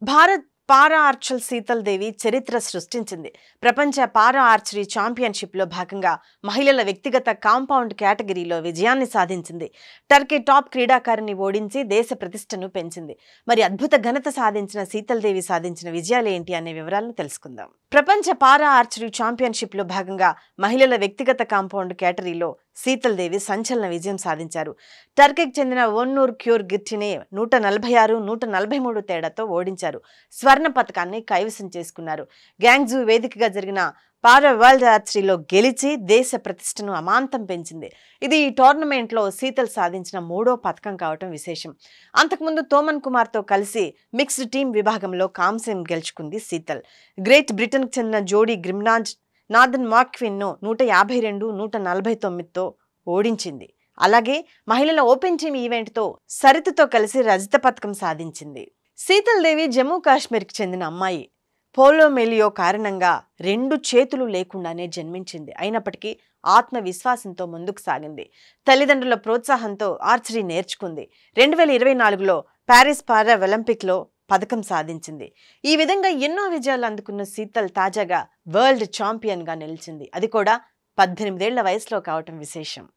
భారత్ పారా Archer Sheetal దేవి చరిత్ర సృష్టించింది. ప్రపంచ పారా ఆర్చరీ ఛాంపియన్షిప్లో భాగంగా మహిళల వ్యక్తిగత కాంపౌండ్ కేటగిరీలో విజయాన్ని సాధించింది. టర్కీ టాప్ క్రీడాకారిని ఓడించి దేశ ప్రతిష్టను పెంచింది. మరి అద్భుత ఘనత సాధించిన శీతల్ దేవి సాధించిన విజయాలు ఏంటి అనే వివరాలను తెలుసుకుందాం. ప్రపంచ పారా ఆర్చరీ ఛాంపియన్షిప్లో భాగంగా మహిళల వ్యక్తిగత కాంపౌండ్ కేటగిరీలో శీతల్ దేవి సంచలన విజయం సాధించారు. టర్కీకి చెందిన ఓన్నూర్ క్యూర్ గిట్టినే 146, 143 తేడాతో ఓడించారు. స్వర్ణ పతకాన్ని కైవసం చేసుకున్నారు. గ్యాంగ్జూ వేదికగా జరిగిన పారా వరల్డ్ ఆర్చరీలో గెలిచి దేశ ప్రతిష్టను అమాంతం పెంచింది. ఇది ఈ టోర్నమెంట్లో శీతల్ సాధించిన 3వ పతకం కావటం విశేషం. అంతకుముందు తోమన్ కుమార్తో కలిసి మిక్స్డ్ టీం విభాగంలో కాంస్యం గెలుచుకుంది శీతల్. గ్రేట్ బ్రిటన్కు చెందిన జోడీ గ్రిమ్నాజ్ నాథన్ మార్క్విన్ను 152, 149తో ఓడించింది. అలాగే మహిళల ఓపెన్ టీం ఈవెంట్తో సరితతో కలిసి రజత పతకం సాధించింది. శీతల్ దేవి జమ్మూ కాశ్మీర్కి చెందిన అమ్మాయి. పోలోమెలియో కారణంగా 2 చేతులు లేకుండానే జన్మించింది. అయినప్పటికీ ఆత్మవిశ్వాసంతో ముందుకు సాగింది. తల్లిదండ్రుల ప్రోత్సాహంతో ఆర్చరీ నేర్చుకుంది. 2024లో ప్యారిస్ పారా ఒలింపిక్లో పథకం సాధించింది. ఈ విధంగా ఎన్నో విజయాలు అందుకున్న శీతల్ తాజాగా వరల్డ్ ఛాంపియన్గా నిలిచింది. అది కూడా 18 ఏళ్ల వయసులో కావటం విశేషం.